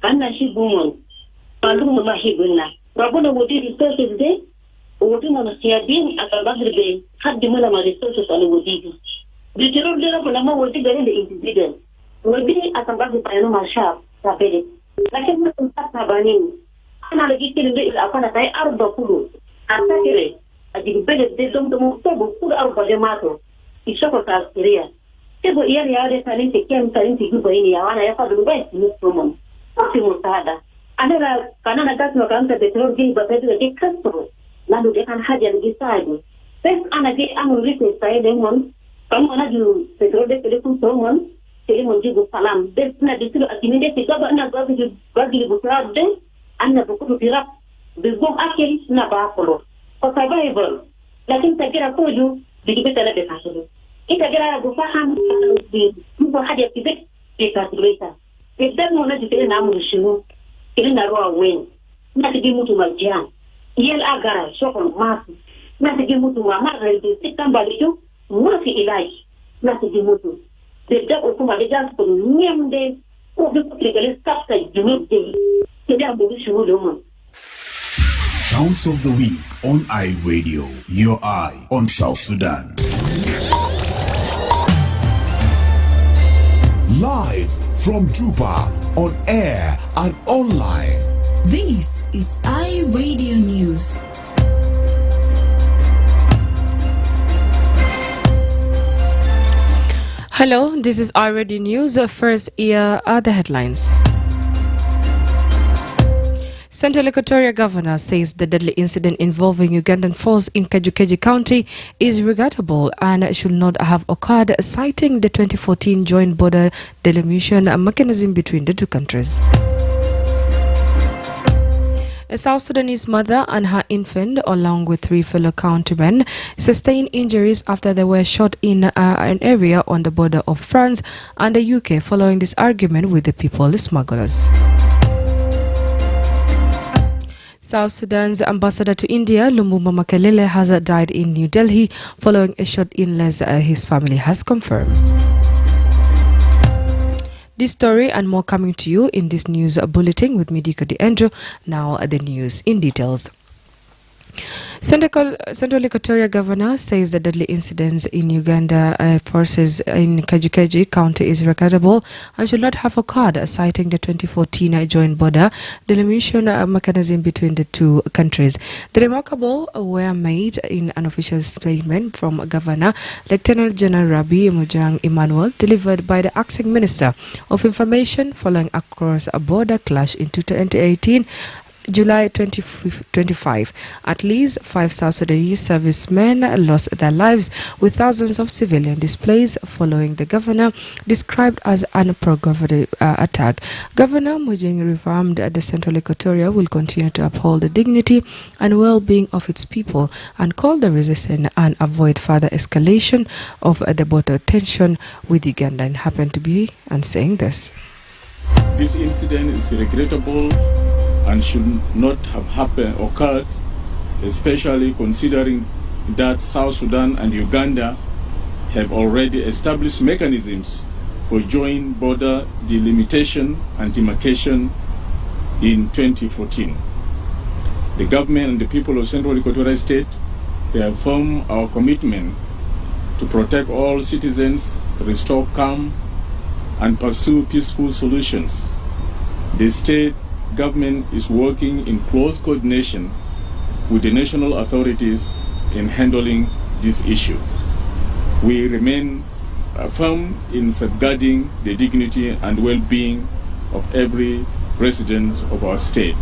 Anna Shibumon, Malum Mahibuna, Rabona would do resources there, or would not see a being at a battery bay, had the Mulama resources on the Wodigo. The Gerald Lama would be very individual. Will be at a battery by no sharp, Rapid. Like a little Tabanin. And I'll get it upon a day out of the Pulu. And Saturday, as you better, they don't move put out for the matter. It's so fast, Korea. Tebo yale yale talenti kia mtalenti guba ini ya wana yafa dubai musumo si musada anela kanana kasi wakaamta petrol gini bapedu ke kastro nando de kan haja ngisadi pes ana ge anu rite saide mon kama na ju petrol de pele kun somon tele mon jibu salam de na disilu atiminde ke gaba na gaba ju gadi busrade anna bukudu dirap bizgom akeli na bakolo ko survival lakini tagira koju digibeta la de kasulu ita gara gufaham di mbo hadia kibet pekatleta idan mona dikene na mushinu kilina roa wen na tigi mutu majian yel agara sokon masu na tigi mutu mama redi sikamba lijo mwasi ilai na tigi mutu de da okuma de jas ko nyemde ko de klegale sapta jumede kida mbo shinu lomo. Sounds of the Week on iRadio, your eye on South Sudan. Live from Juba, on air and online. This is iRadio News. Hello, this is iRadio News. First, here are the headlines. Central Equatoria Governor says the deadly incident involving Ugandan force in Kajukeji County is regrettable and should not have occurred, citing the 2014 joint border delimitation mechanism between the two countries. A South Sudanese mother and her infant, along with 3 fellow countrymen, sustained injuries after they were shot in an area on the border of France and the UK following this argument with the people smugglers. South Sudan's ambassador to India, Lumumba Makelele, has died in New Delhi following a short illness his family has confirmed. This story and more coming to you in this news bulletin with me, Diko. Now the news in details. Central Equatoria Governor says the deadly incidents in Uganda forces in Kajukeji County is regrettable and should not have occurred, citing the 2014 joint border delimitation mechanism between the two countries. The remarkable were made in an official statement from Governor Lieutenant General Rabi Mujang Emmanuel, delivered by the acting Minister of Information following a cross-border clash in 2018. July 2025, at least 5 South Sudanese servicemen lost their lives, with thousands of civilian displaced following the governor described as an pro-government attack. Governor Mujing reaffirmed that the Central Equatoria will continue to uphold the dignity and well-being of its people and call the resistance and avoid further escalation of the border tension with Uganda, and happened to be and saying this. This incident is regrettable and should not have occurred, especially considering that South Sudan and Uganda have already established mechanisms for joint border delimitation and demarcation in 2014. The government and the people of Central Equatorial State reaffirm our commitment to protect all citizens, restore calm, and pursue peaceful solutions. The state government is working in close coordination with the national authorities in handling this issue. We remain firm in safeguarding the dignity and well-being of every resident of our state.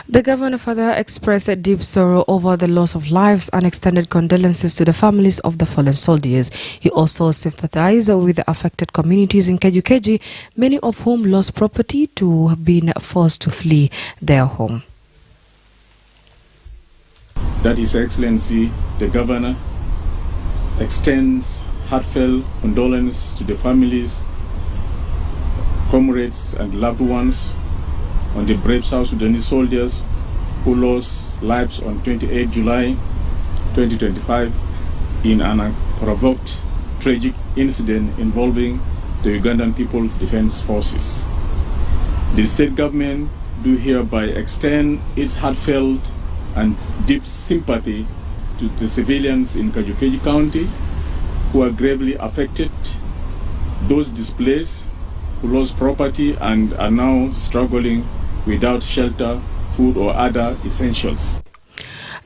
The governor further expressed a deep sorrow over the loss of lives and extended condolences to the families of the fallen soldiers. He also sympathized with the affected communities in Kajukeji, many of whom lost property to have been forced to flee their home. That His Excellency, the Governor, extends heartfelt condolence to the families, comrades and loved ones on the brave South Sudanese soldiers who lost lives on 28 July 2025 in an unprovoked tragic incident involving the Ugandan People's Defense Forces. The state government do hereby extend its heartfelt and deep sympathy to the civilians in Kajukeji County who are gravely affected, those displaced who lost property and are now struggling without shelter, food or other essentials.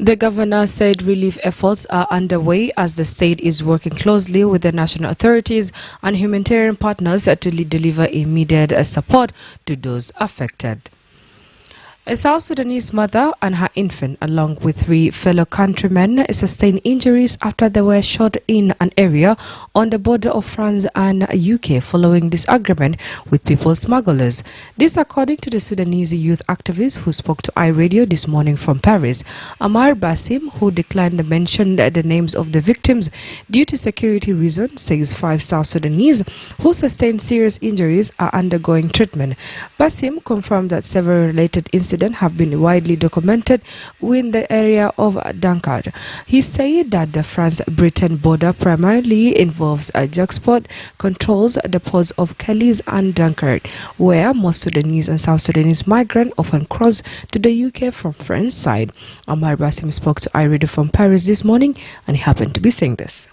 The governor said relief efforts are underway as the state is working closely with the national authorities and humanitarian partners to deliver immediate support to those affected. A South Sudanese mother and her infant, along with 3 fellow countrymen, sustained injuries after they were shot in an area on the border of France and UK following disagreement with people smugglers. This according to the Sudanese youth activist who spoke to iRadio this morning from Paris. Amar Basim, who declined to mention the names of the victims due to security reasons, says 5 South Sudanese who sustained serious injuries are undergoing treatment. Basim confirmed that several related incidents have been widely documented in the area of Dunkirk. He said that the France-Britain border primarily involves a jackpot controls the ports of Calais and Dunkirk, where most Sudanese and South Sudanese migrants often cross to the UK from French side. Amar Basim spoke to iRadio from Paris this morning, and he happened to be saying this.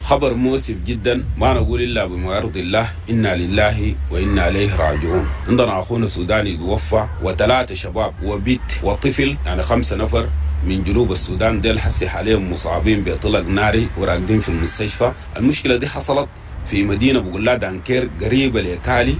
خبر مؤسف جدا ما نقول إلا بما يرضي الله إنا لله وإنا إليه راجعون. عندنا أخونا السوداني توفى و3 شباب وبيت وطفل يعني 5 نفر من جنوب السودان ديل حسي حاليا مصابين بإطلاق ناري وراقدين في المستشفى. المشكلة دي حصلت في مدينة بقول لها دانكير قريبة لكالي.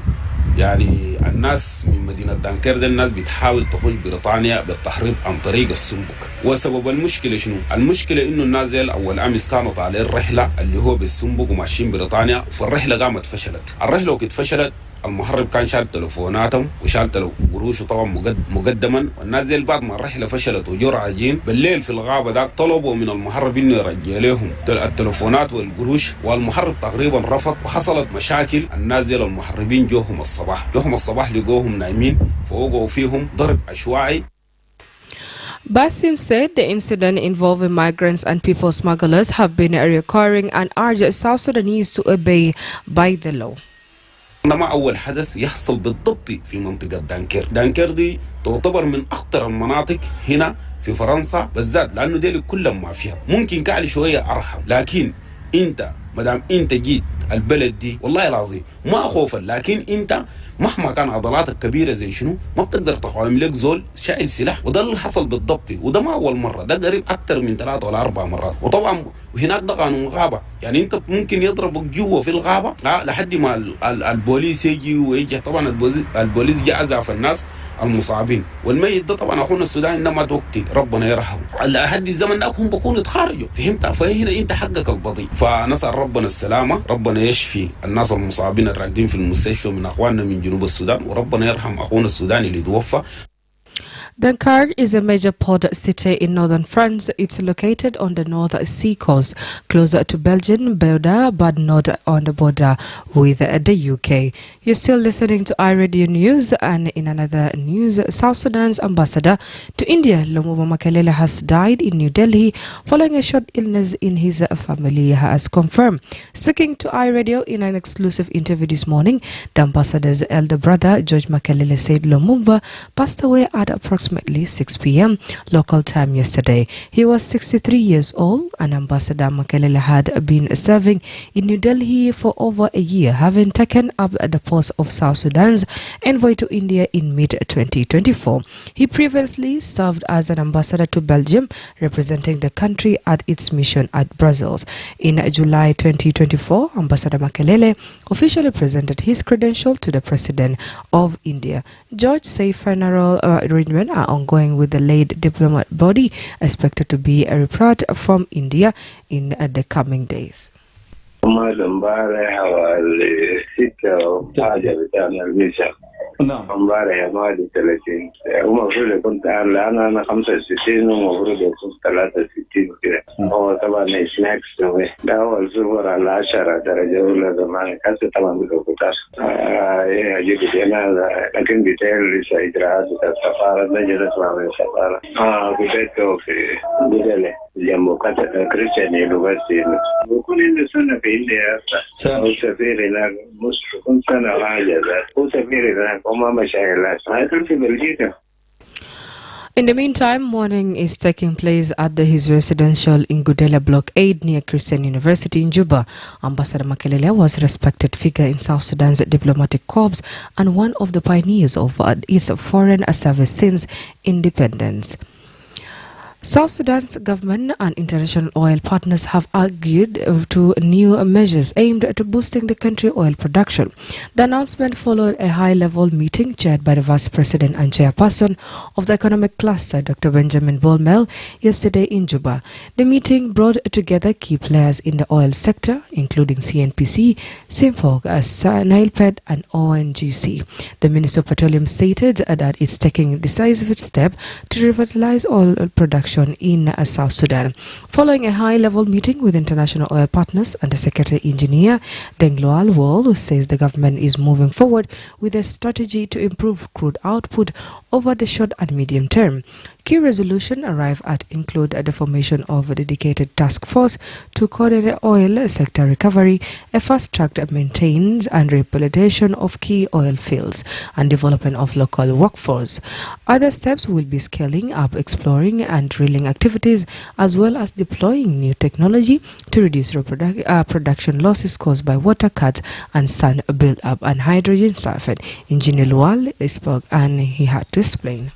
يعني الناس من مدينة دانكير ده الناس بتحاول تخش بريطانيا بالتحريض عن طريق السنبك. وسبب المشكلة شنو؟ المشكلة إنه الناس ديل أول أمس كانوا طالعين الرحلة اللي هو بالسنبك وماشيين بريطانيا، فالرحلة قامت فشلت. الرحلة وقت فشلت المحرب كان شال تلفوناتهم وشال قروشه طبعا مقدما، والناس دي بعد ما الرحله فشلت وجو راجعين بالليل في الغابه داك طلبوا من المحرب انه يرجع لهم التلفونات والقروش، والمحرب تقريبا رفض وحصلت مشاكل. الناس دي المحربين جوهم الصباح لقوهم نايمين فوقعوا فيهم ضرب عشوائي. Basim said the incident involving migrants and people smugglers have been recurring and urged South Sudanese to obey by the law. ما أول حدث يحصل بالضبط في منطقة دانكير دي تعتبر من أخطر المناطق هنا في فرنسا بالذات، لأنه دي كلهم ما فيها. ممكن كالي شوية أرحم، لكن أنت مدام أنت جيت البلد دي والله العظيم ما خوفا، لكن أنت مهما كان عضلاتك كبيرة زي شنو ما بتقدر تقاوم لك زول شايل سلاح. وده اللي حصل بالضبط، وده ما أول مرة، ده قريب أكتر من 3 ولا 4 مرات. وطبعا وهناك ده قانون غابة، يعني أنت ممكن يضربك جوا في الغابة لحد ما البوليس يجي ويجي. طبعا البوليس جاء عزف الناس المصابين، والميت ده طبعا أخونا السوداني ده مات وقتي ربنا يرحمه. لحد الزمن ده هم بكونوا يتخارجوا، فهمت؟ فهنا أنت حقك البطيء. فنسأل ربنا السلامة، ربنا يشفي الناس المصابين الراقدين في المستشفى من أخواننا من جنوب السودان، وربنا يرحم أخونا السوداني اللي توفى. Dunkirk is a major port city in northern France. It's located on the North Sea coast, closer to Belgian border, but not on the border with the UK. You're still listening to iRadio News, and in another news, South Sudan's ambassador to India, Lumumba Makelele, has died in New Delhi following a short illness in his family, has confirmed. Speaking to iRadio in an exclusive interview this morning, the ambassador's elder brother, George Makelele, said Lumumba passed away at approximately 6 p.m. local time yesterday. He was 63 years old, and Ambassador Makelele had been serving in New Delhi for over a year, having taken up the post of South Sudan's envoy to India in mid-2024. He previously served as an ambassador to Belgium, representing the country at its mission at Brussels. In July 2024, Ambassador Makelele officially presented his credential to the President of India. George said funeral arrangements are ongoing with the late diplomat body, expected to be a report from India in the coming days. نعم. امبارح ما دي 30 المفروض كنت انا 65 ومفروض يكون 63 كده. هو طبعا سناكس ده هو الزبر على 10 درجه ولا زمان كاسه طبعا بالوقت يجي هنا لكن بيتهيألي لسه اجراءات السفاره نجلس مع السفاره بدأت في بدله جنب كريستيان يونيفرسيتي وكل سنه في انديا. هو سفير هناك مش كل سنه حاجه هو سفير هناك وما مشاكلات ما يدخل في بلجيكا. In the meantime, mourning is taking place at his residential in Gudela Block 8 near Christian University in Juba. Ambassador Makelele was a respected figure in South Sudan's diplomatic corps and one of the pioneers of its foreign service since independence. South Sudan's government and international oil partners have argued to new measures aimed at boosting the country's oil production. The announcement followed a high-level meeting chaired by the Vice President and Chairperson of the Economic Cluster, Dr. Benjamin Bolmel, yesterday in Juba. The meeting brought together key players in the oil sector, including CNPC, SIMPOG, NILPED, and ONGC. The Minister of Petroleum stated that it's taking a decisive step to revitalize oil production in South Sudan. Following a high-level meeting with international oil partners and the Secretary Engineer Dengloal Wall says the government is moving forward with a strategy to improve crude output over the short and medium term. Key resolutions arrived at include the formation of a dedicated task force to coordinate oil sector recovery, a fast-tracked maintenance and rehabilitation of key oil fields, and development of local workforce. Other steps will be scaling up exploring and drilling activities, as well as deploying new technology to reduce production losses caused by water cuts and sand build-up and hydrogen sulfide. Engineer Lual spoke and he had to explain.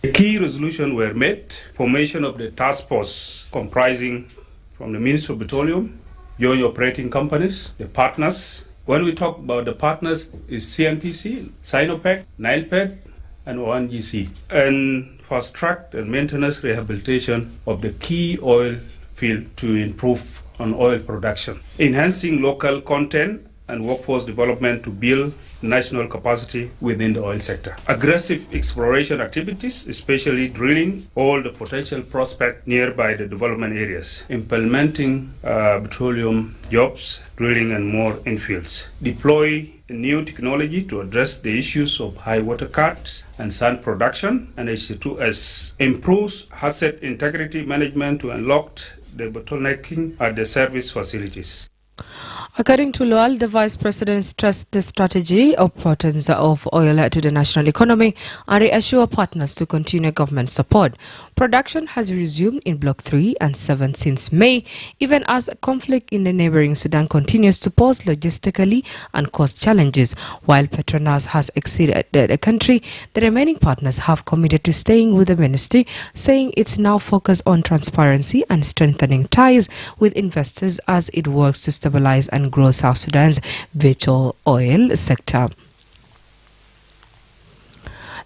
The key resolutions were made: formation of the task force comprising from the Ministry of Petroleum, joint operating companies, the partners. When we talk about the partners, is CNPC, Sinopec, NILPED, and ONGC. And fast-track and maintenance rehabilitation of the key oil field to improve on oil production. Enhancing local content and workforce development to build national capacity within the oil sector. Aggressive exploration activities, especially drilling all the potential prospects nearby the development areas. Implementing petroleum jobs, drilling and more in fields. Deploy new technology to address the issues of high water cuts and sand production. And H2S improves asset integrity management to unlock the bottlenecking at the service facilities. According to Lual, the Vice President stressed the strategy of importance of oil to the national economy and reassured partners to continue government support. Production has resumed in Block 3 and 7 since May, even as conflict in the neighboring Sudan continues to pose logistically and cost challenges. While Petronas has exceeded the country, the remaining partners have committed to staying with the ministry, saying it's now focused on transparency and strengthening ties with investors as it works to stabilize and grow South Sudan's vital oil sector.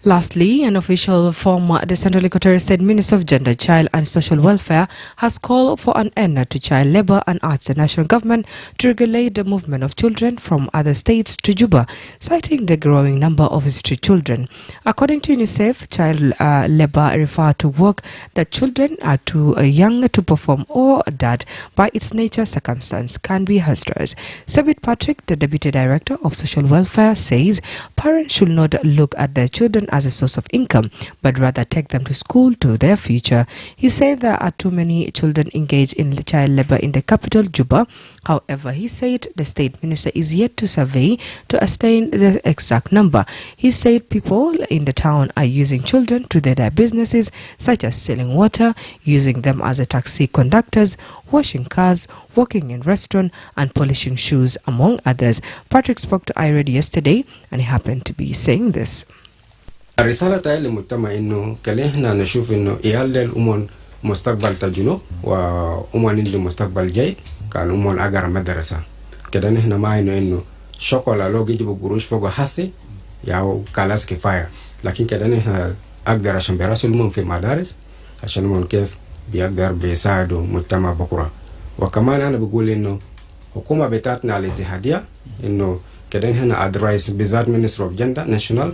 Lastly, an official from the Central Equatorial State Minister of Gender, Child and Social Welfare has called for an end to child labor and asked the national government to regulate the movement of children from other states to Juba, citing the growing number of street children. According to UNICEF, child labor refers to work that children are too young to perform or that, by its nature, circumstance can be hazardous. Sabit Patrick, the Deputy Director of Social Welfare, says parents should not look at their children as a source of income, but rather take them to school to their future. He said there are too many children engaged in child labor in the capital, Juba. However, he said the state minister is yet to survey to ascertain the exact number. He said people in the town are using children to their businesses, such as selling water, using them as a taxi conductors, washing cars, working in restaurants, and polishing shoes, among others. Patrick spoke to iRadio yesterday, and he happened to be saying this. الرسالة تاعي للمجتمع إنه كله إحنا نشوف إنه يالله الأمم مستقبل تجنو وأمم عنده مستقبل جيد كان أمم أجر مدرسة كده نحن ما إنه شوكولا لو جيبوا قروش فوق حسي ياو كلاس كفاية لكن كده نحن أقدر عشان براسل الأمم في المدارس عشان الأمم كيف بيقدر بيساعدوا مجتمع بكرة. وكمان أنا بقول إنه حكومة بتاعتنا على الاتحادية إنه كده هنا address بالذات Ministry of Gender National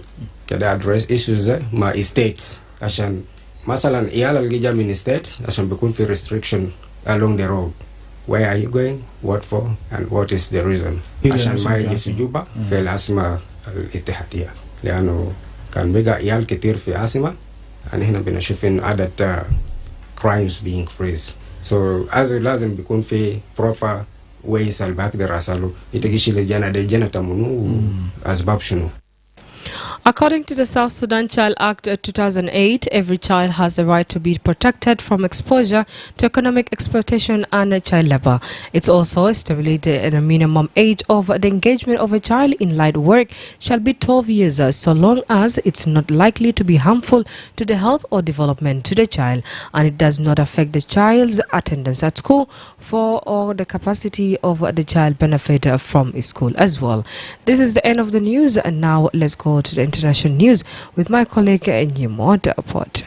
كده address issues مع states عشان مثلا إيال اللي جا من states عشان بيكون في restriction along the road. Where are you going? What for? And what is the reason? عشان ما يجي في جوبا في العاصمة الاتحادية لأنه كان بيجا إيال كتير في عاصمة يعني هنا بنشوف إن عدد crimes being freeze. So as لازم بيكون في proper way salbak de rasalo itegishile jana de jana tamunu asbab shunu. According to the South Sudan Child Act 2008, every child has the right to be protected from exposure to economic exploitation and child labor. It's also stipulated that a minimum age of the engagement of a child in light work shall be 12 years, so long as it's not likely to be harmful to the health or development to the child, and it does not affect the child's attendance at school or the capacity of the child benefit from school as well. This is the end of the news, and now let's go to the international news with my colleague Nyimod Port.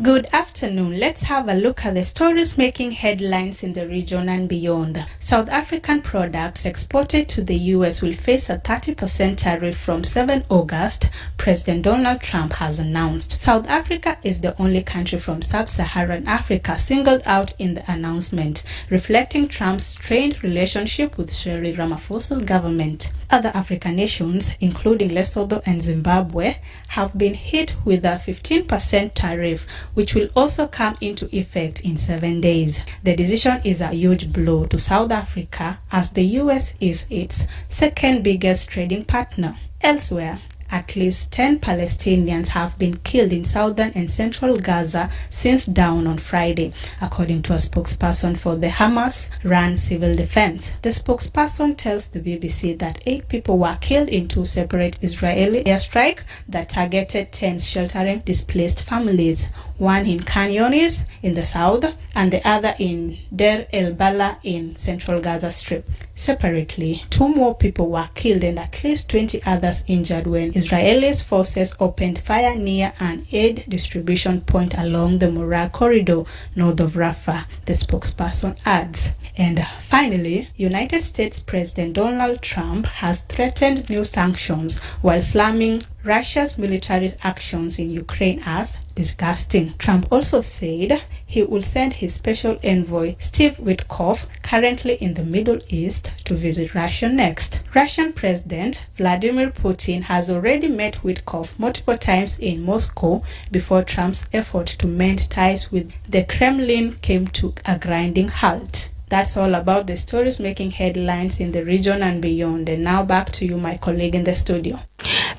Good afternoon. Let's have a look at the stories making headlines in the region and beyond. South African products exported to the US will face a 30% tariff from 7 August, President Donald Trump has announced. South Africa is the only country from sub-Saharan Africa singled out in the announcement, reflecting Trump's strained relationship with Cyril Ramaphosa's government. Other African nations, including Lesotho and Zimbabwe, have been hit with a 15% tariff, which will also come into effect in 7 days. The decision is a huge blow to South Africa, as the US is its second biggest trading partner. Elsewhere, at least 10 Palestinians have been killed in southern and central Gaza since dawn on Friday, according to a spokesperson for the Hamas-run civil defense. The spokesperson tells the BBC that 8 people were killed in 2 separate Israeli airstrikes that targeted tents sheltering displaced families, one in Khan Younis in the south and the other in Deir el-Bala in central Gaza Strip. Separately, 2 more people were killed and at least 20 others injured when Israeli forces opened fire near an aid distribution point along the Mural corridor north of Rafah, the spokesperson adds. And finally, United States President Donald Trump has threatened new sanctions while slamming Russia's military actions in Ukraine as disgusting. Trump also said he will send his special envoy Steve Witkoff, currently in the Middle East, to visit Russia next. Russian President Vladimir Putin has already met Witkoff multiple times in Moscow before Trump's effort to mend ties with the Kremlin came to a grinding halt. That's all about the stories making headlines in the region and beyond. And now back to you, my colleague in the studio.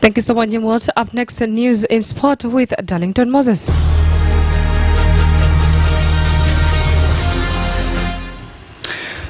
Thank you so much, Nyimod. Up next, news in sport with Darlington Moses.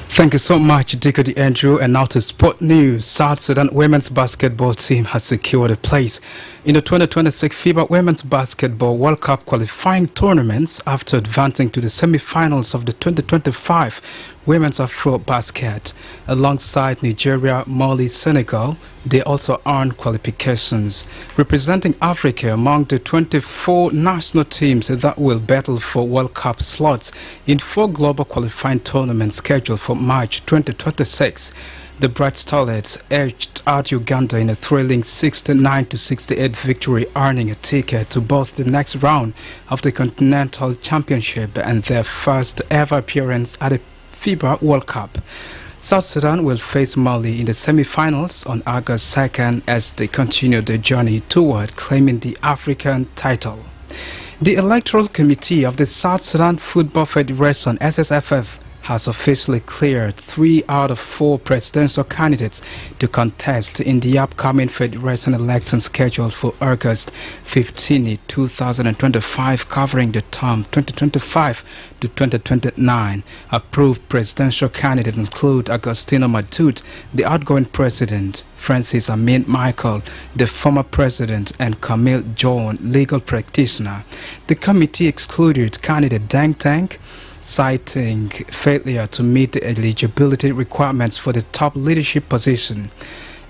Thank you so much, Diko Andrew. And now to sport news. South Sudan women's basketball team has secured a place in the 2026 FIBA Women's Basketball World Cup qualifying tournaments after advancing to the semi-finals of the 2025 Women's Afro Basket. Alongside Nigeria, Mali, Senegal, they also earned qualifications, representing Africa among the 24 national teams that will battle for World Cup slots in 4 global qualifying tournaments scheduled for March 2026. The Bright Starlets edged out Uganda in a thrilling 69-68 victory, earning a ticket to both the next round of the Continental Championship and their first ever appearance at a FIBA World Cup. South Sudan will face Mali in the semi-finals on August 2nd as they continue their journey toward claiming the African title. The Electoral Committee of the South Sudan Football Federation (SSFF) has officially cleared 3 out of 4 presidential candidates to contest in the upcoming federation election scheduled for August 15, 2025, covering the term 2025 to 2029. Approved presidential candidates include Agostino Matut, the outgoing president, Francis Amin Michael, the former president, and Camille John, legal practitioner. The committee excluded candidate Deng Teng, citing failure to meet the eligibility requirements for the top leadership position.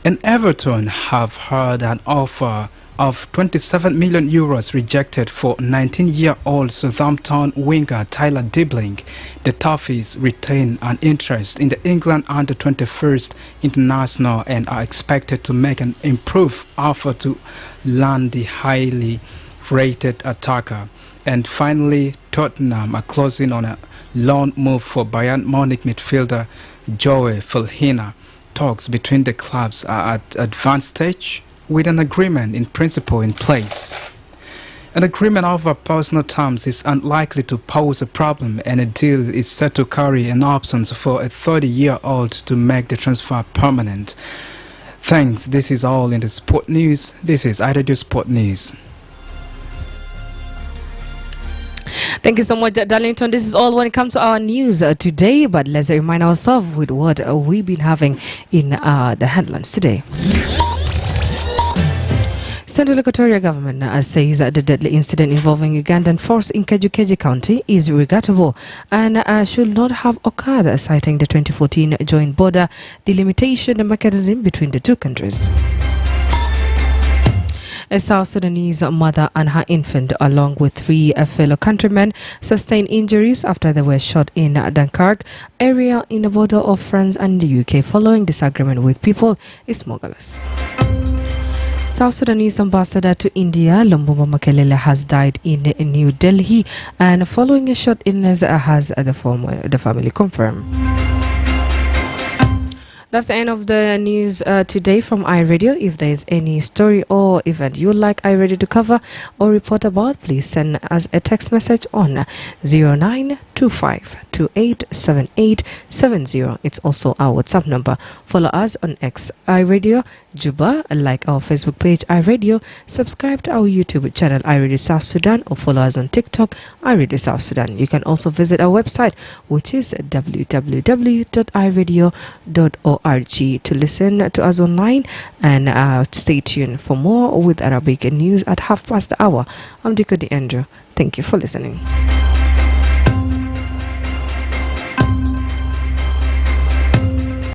And Everton have heard an offer of 27 million euros rejected for 19-year-old Southampton winger Tyler Dibling. The Toffees retain an interest in the England under-21st international and are expected to make an improved offer to land the highly rated attacker. And finally, Tottenham are closing on a loan move for Bayern Munich midfielder Joe Fulhina. Talks between the clubs are at advanced stage with an agreement in principle in place. An agreement over personal terms is unlikely to pose a problem, and a deal is set to carry an option for a 30-year-old to make the transfer permanent. Thanks. This is all in the sport news. This is iRadio Sport News. Thank you so much, Darlington. This is all when it comes to our news today, but let's remind ourselves with what we've been having in the headlines today. Central Equatorial Government says that the deadly incident involving Ugandan force in Kajukeji County is regrettable and should not have occurred, citing the 2014 joint border delimitation mechanism between the two countries. A South Sudanese mother and her infant, along with 3 fellow countrymen, sustained injuries after they were shot in Dunkirk area in the border of France and the UK following disagreement with people smugglers. South Sudanese ambassador to India, Lumbumba Makelele, has died in New Delhi, and following a short illness, has the family confirmed. That's the end of the news today from iRadio. If there is any story or event you'd like iRadio to cover or report about, please send us a text message on 0925287870. It's also our WhatsApp number. Follow us on X iRadio Juba, like our Facebook page iRadio, subscribe to our YouTube channel iRadio South Sudan, or follow us on TikTok iRadio South Sudan. You can also visit our website, which is www.iradio.org, to listen to us online, and stay tuned for more with Arabic news at 1:30. I'm Diko Andrew. Thank you for listening.